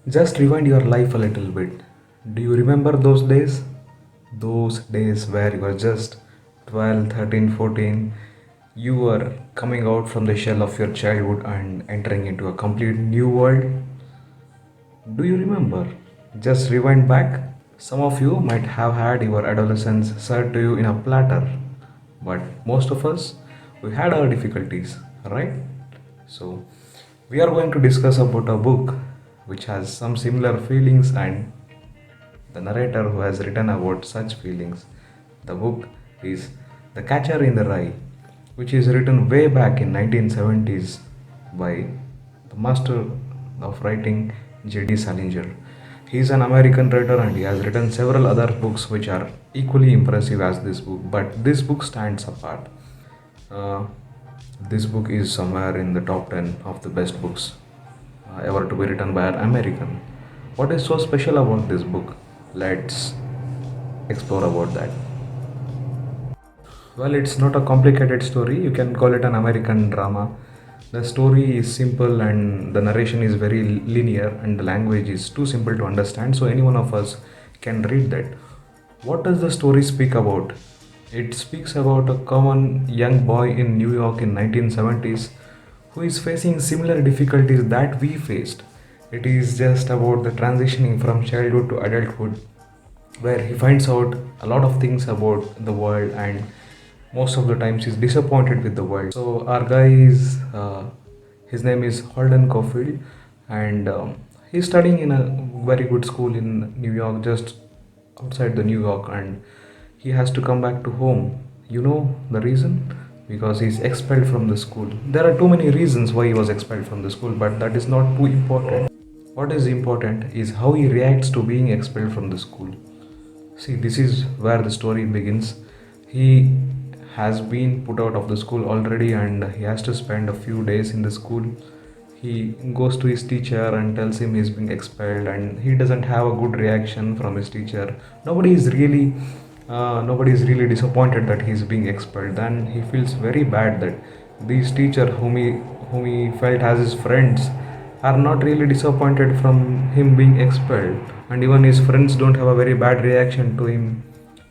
Just rewind your life a little bit. Do you remember those days? Those days where you were just 12, 13, 14. You were coming out from the shell of your childhood and entering into a complete new world. Do you remember? Just rewind back. Some of you might have had your adolescence served to you in a platter, but most of us, we had our difficulties, right? So, we are going to discuss about a book which has some similar feelings and the narrator who has written about such feelings. The book is The Catcher in the Rye, which is written way back in 1970s by the master of writing J.D. Salinger. He is an American writer and he has written several other books which are equally impressive as this book, but this book stands apart. Uh, this book is somewhere in the top 10 of the best books ever to be written by an American. What is so special about this book? Let's explore about that. Well, it's not a complicated story. You can call it an American drama. The story is simple and the narration is very linear and the language is too simple to understand, so any one of us can read that. What does the story speak about? It speaks about a common young boy in New York in 1970s who is facing similar difficulties that we faced. It is just about the transitioning from childhood to adulthood where he finds out a lot of things about the world and most of the times he's disappointed with the world. So our guy is his name is Holden Caulfield, and he's studying in a very good school in New York, just outside the New York, and he has to come back to home. You know the reason? Because he's expelled from the school. There are too many reasons why he was expelled from the school, but that is not too important. What is important is how he reacts to being expelled from the school. See, this is where the story begins. He has been put out of the school already and he has to spend a few days in the school. He goes to his teacher and tells him he's being expelled, and he doesn't have a good reaction from his teacher. Nobody is really disappointed that he's being expelled. Then he feels very bad that these teacher whom he felt as his friends are not really disappointed from him being expelled, and even his friends don't have a very bad reaction to him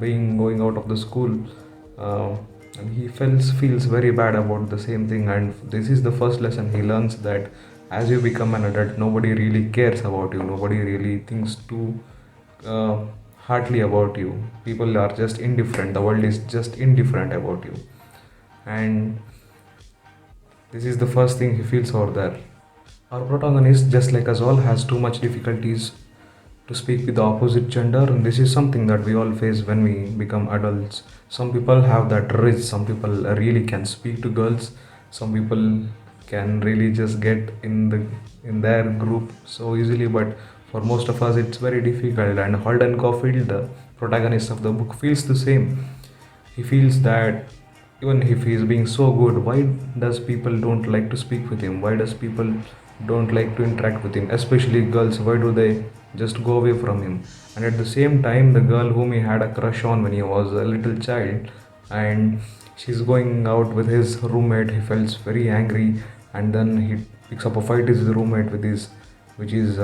being going out of the school. uh, and he feels very bad about the same thing, and this is the first lesson he learns, that as you become an adult, nobody really cares about you, nobody really thinks too uh, hardly about you. People are just indifferent, the world is just indifferent about you. And this is the first thing he feels over there. Our protagonist, just like us all, has too much difficulties to speak with the opposite gender, and this is something that we all face when we become adults. Some people have that risk, some people really can speak to girls, some people can really just get in their group so easily, but for most of us it's very difficult. And Holden Caulfield, the protagonist of the book, feels the same. He feels that even if he is being so good, why does people don't like to speak with him, why does people don't like to interact with him, especially girls, why do they just go away from him? And at the same time, the girl whom he had a crush on when he was a little child, and she's going out with his roommate, he feels very angry, and then he picks up a fight with his roommate with his which is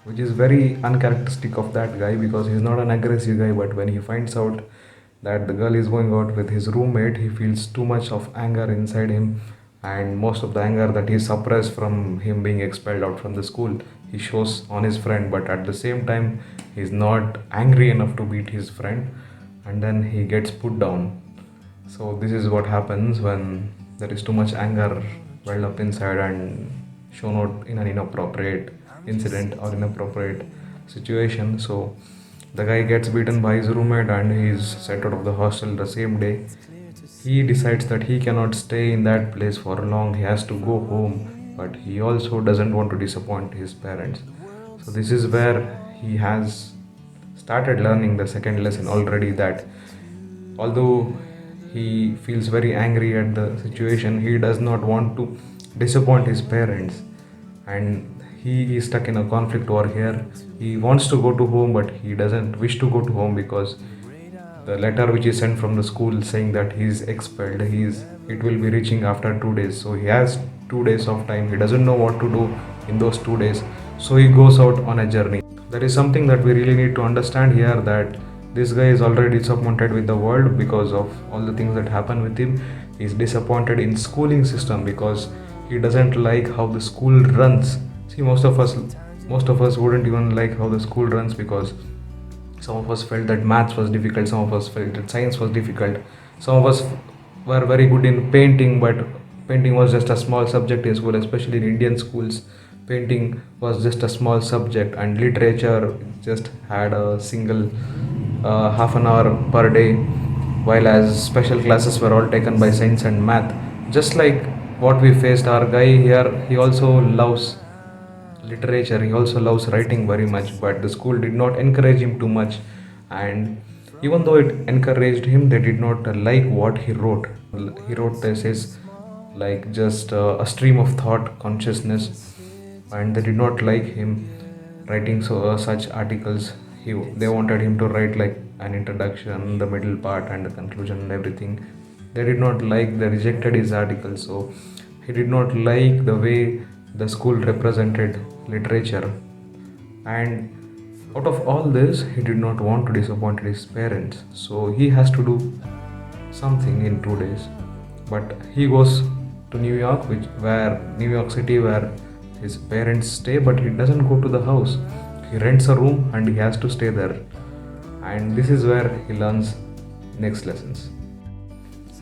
which is very uncharacteristic of that guy, because he's not an aggressive guy, but when he finds out that the girl is going out with his roommate, he feels too much of anger inside him, and most of the anger that he suppressed from him being expelled out from the school, he shows on his friend. But at the same time, he's not angry enough to beat his friend, and then he gets put down. So this is what happens when there is too much anger welled up inside and shown out in an inappropriate incident or inappropriate situation. So the guy gets beaten by his roommate and he is sent out of the hostel the same day. He decides that he cannot stay in that place for long, he has to go home, but he also doesn't want to disappoint his parents. So this is where he has started learning the second lesson already, that although he feels very angry at the situation, he does not want to disappoint his parents, and he is stuck in a conflict over here. He wants to go to home, but he doesn't wish to go to home because the letter which is sent from the school saying that he is expelled, it will be reaching after 2 days. So he has 2 days of time. He doesn't know what to do in those 2 days. So he goes out on a journey. There is something that we really need to understand here, that this guy is already disappointed with the world because of all the things that happen with him. He's disappointed in schooling system because he doesn't like how the school runs. See, most of us wouldn't even like how the school runs, because some of us felt that maths was difficult, some of us felt that science was difficult, some of us were very good in painting, but painting was just a small subject in school, especially in Indian schools. Painting was just a small subject, and literature just had a single half an hour per day, while as special classes were all taken by science and math. Just like what we faced, our guy here, he also loves literature, he also loves writing very much, but the school did not encourage him too much. And even though it encouraged him, they did not like what he wrote. He wrote this is like just a stream of thought consciousness, and they did not like him writing such articles. They wanted him to write like an introduction, the middle part, and the conclusion and everything. They did not like, they rejected his article. So he did not like the way the school represented literature. And out of all this, he did not want to disappoint his parents, so he has to do something in 2 days. But he goes to New York, which where New York City, where his parents stay, but he doesn't go to the house. He rents a room and he has to stay there. And this is where he learns next lessons.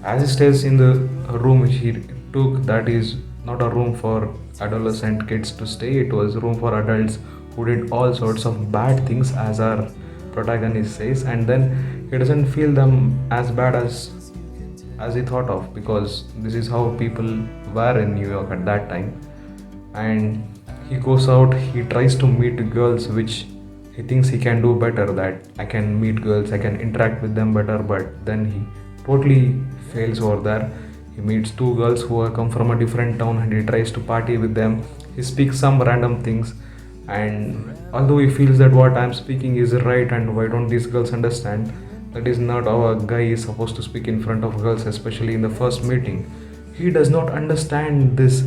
As he stays in the room which he took, that is not a room for adolescent kids to stay, it was a room for adults who did all sorts of bad things, as our protagonist says. And then he doesn't feel them as bad as he thought of, because this is how people were in New York at that time. And he goes out, he tries to meet girls, which he thinks he can do better, that I can meet girls, I can interact with them better. But then he totally fails over there. He meets two girls who are come from a different town, and he tries to party with them. He speaks some random things, and although he feels that what I'm speaking is right and why don't these girls understand, that is not how a guy is supposed to speak in front of girls, especially in the first meeting. He does not understand this.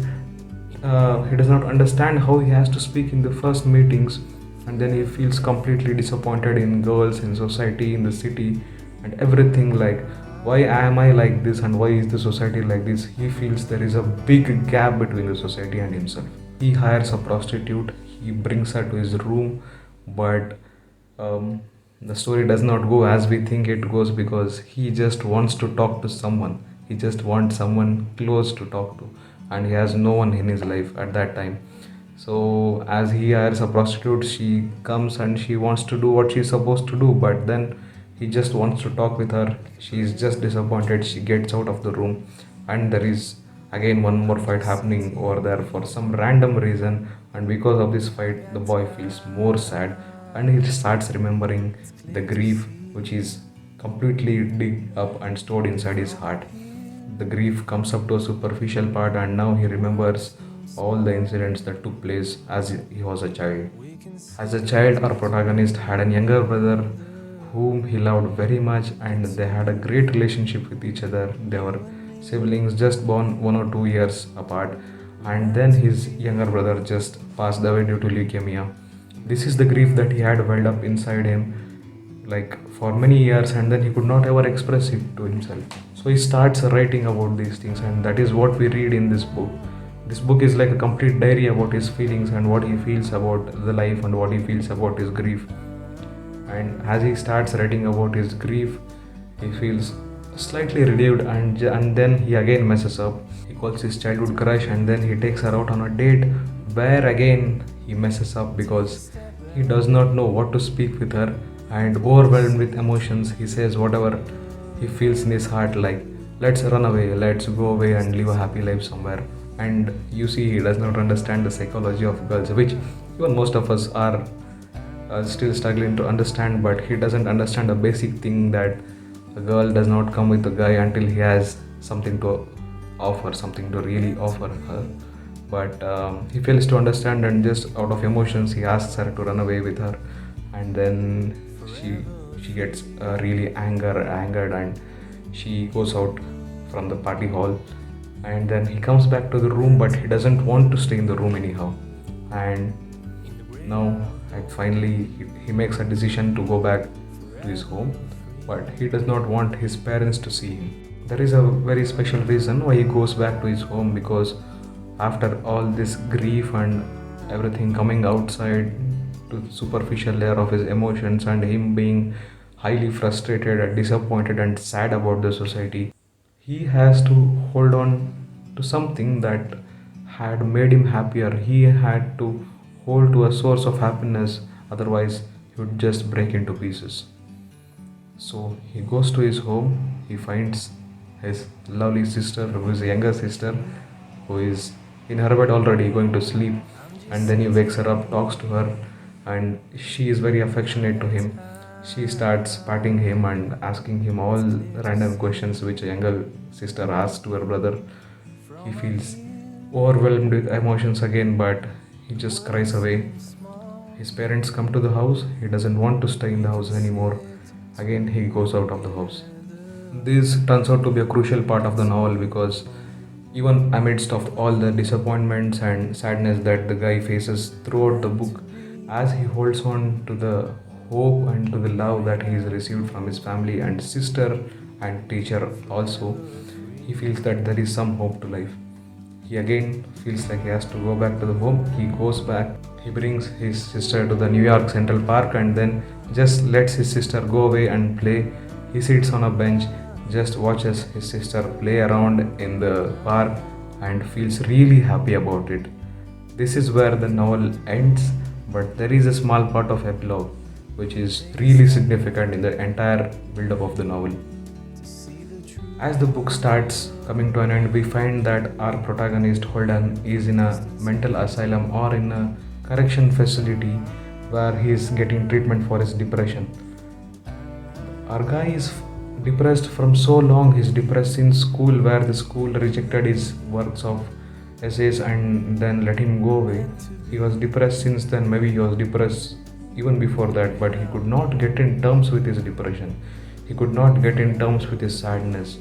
He does not understand how he has to speak in the first meetings, and then he feels completely disappointed in girls, in society, in the city, and everything. Like, why am I like this, and why is the society like this? He feels there is a big gap between the society and himself. He hires a prostitute, he brings her to his room, but the story does not go as we think it goes, because he just wants to talk to someone. He just wants someone close to talk to, and he has no one in his life at that time. So as he hires a prostitute, she comes and she wants to do what she's supposed to do, but then he just wants to talk with her. She is just disappointed. She gets out of the room, and there is again one more fight happening over there for some random reason. And because of this fight, the boy feels more sad, and he starts remembering the grief which is completely dig up and stored inside his heart. The grief comes up to a superficial part, and now he remembers all the incidents that took place as he was a child. As a child, our protagonist had a younger brother whom he loved very much, and they had a great relationship with each other. They were siblings just born 1 or 2 years apart, and then his younger brother just passed away due to leukemia. This is the grief that he had welled up inside him like for many years, and then he could not ever express it to himself. So he starts writing about these things, and that is what we read in this book. This book is like a complete diary about his feelings and what he feels about the life and what he feels about his grief. And as he starts writing about his grief, he feels slightly relieved, and then he again messes up. He calls his childhood crush, and then he takes her out on a date where again he messes up because he does not know what to speak with her. And overwhelmed with emotions, he says whatever he feels in his heart, like, let's run away, let's go away and live a happy life somewhere. And you see, he does not understand the psychology of girls, which even most of us are still struggling to understand. But he doesn't understand a basic thing, that a girl does not come with a guy until he has something to offer, something to really offer her. But he fails to understand, and just out of emotions he asks her to run away with her. And then she gets really angered, and she goes out from the party hall. And then he comes back to the room, but he doesn't want to stay in the room anyhow. And Now, and finally, he makes a decision to go back to his home, but he does not want his parents to see him. There is a very special reason why he goes back to his home, because after all this grief and everything coming outside to the superficial layer of his emotions, and him being highly frustrated and disappointed and sad about the society, he has to hold on to something that had made him happier. He had to hold to a source of happiness, otherwise, he would just break into pieces. So he goes to his home, he finds his lovely sister, who is a younger sister, who is in her bed already going to sleep, and then he wakes her up, talks to her, and she is very affectionate to him. She starts patting him and asking him all random questions which a younger sister asks to her brother. He feels overwhelmed with emotions again, but he just cries away. His parents come to the house, he doesn't want to stay in the house anymore. Again, he goes out of the house. This turns out to be a crucial part of the novel, because even amidst of all the disappointments and sadness that the guy faces throughout the book, as he holds on to the hope and to the love that he has received from his family and sister and teacher also, he feels that there is some hope to life. He again feels like he has to go back to the home. He goes back, he brings his sister to the New York Central Park, and then just lets his sister go away and play. He sits on a bench, just watches his sister play around in the park, and feels really happy about it. This is where the novel ends, but there is a small part of epilogue which is really significant in the entire build up of the novel. As the book starts coming to an end, we find that our protagonist Holden is in a mental asylum or in a correction facility where he is getting treatment for his depression. Our guy is depressed from so long. He's depressed in school, where the school rejected his works of essays and then let him go away. He was depressed since then. Maybe he was depressed even before that, but he could not get in terms with his depression. He could not get in terms with his sadness,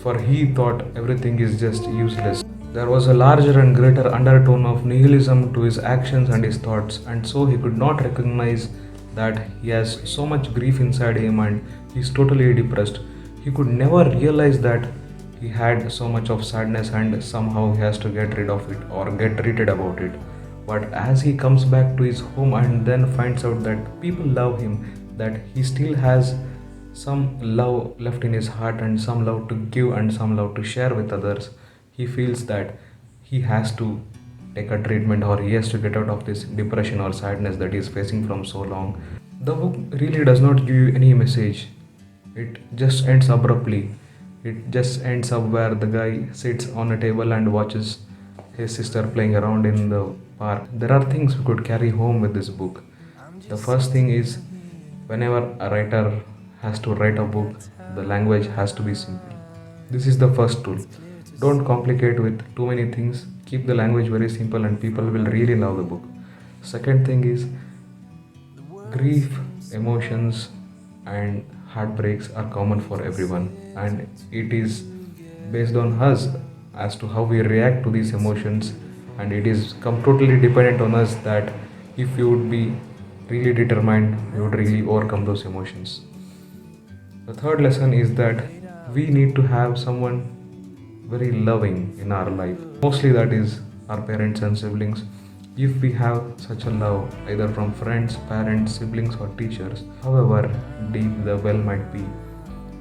for he thought everything is just useless. There was a larger and greater undertone of nihilism to his actions and his thoughts, and so he could not recognize that he has so much grief inside him and he is totally depressed. He could never realize that he had so much of sadness and somehow he has to get rid of it or get treated about it. But as he comes back to his home and then finds out that people love him, that he still has some love left in his heart and some love to give and some love to share with others, he feels that he has to take a treatment or he has to get out of this depression or sadness that he is facing from so long. The book really does not give you any message. It just ends abruptly. It just ends up where the guy sits on a table and watches his sister playing around in the park. There are things we could carry home with this book. The first thing is, whenever a writer has to write a book, the language has to be simple. This is the first rule. Don't complicate with too many things. Keep the language very simple and people will really love the book. Second thing is, grief, emotions, and heartbreaks are common for everyone, and it is based on us as to how we react to these emotions, and it is totally dependent on us that if you would be really determined, you would really overcome those emotions. The third lesson is that we need to have someone very loving in our life. Mostly that is our parents and siblings. If we have such a love, either from friends, parents, siblings, or teachers, however deep the well might be,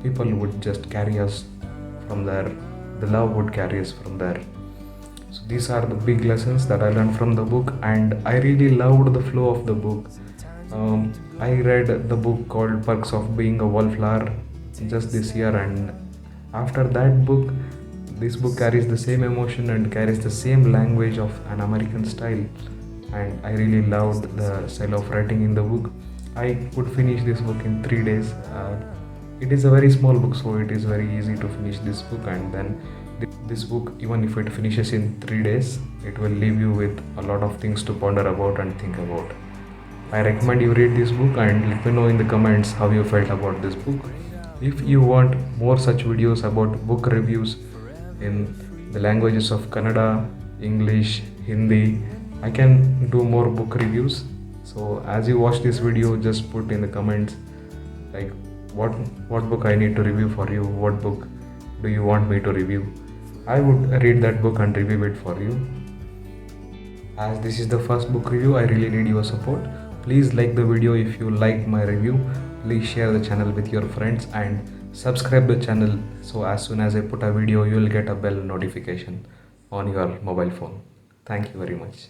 people would just carry us from there. The love would carry us from there. So these are the big lessons that I learned from the book, and I really loved the flow of the book. I read the book called Perks of Being a Wallflower just this year, and after that book, this book carries the same emotion and carries the same language of an American style, and I really loved the style of writing in the book. I could finish this book in 3 days. It is a very small book, so it is very easy to finish this book, and then this book, even if it finishes in 3 days, it will leave you with a lot of things to ponder about and think about. I recommend you read this book and let me know in the comments how you felt about this book. If you want more such videos about book reviews in the languages of Kannada, English, Hindi, I can do more book reviews. So as you watch this video, just put in the comments like what book I need to review for you, what book do you want me to review. I would read that book and review it for you. As this is the first book review, I really need your support. Please like the video if you like my review. Please share the channel with your friends and subscribe the channel so as soon as I put a video, you will get a bell notification on your mobile phone. Thank you very much.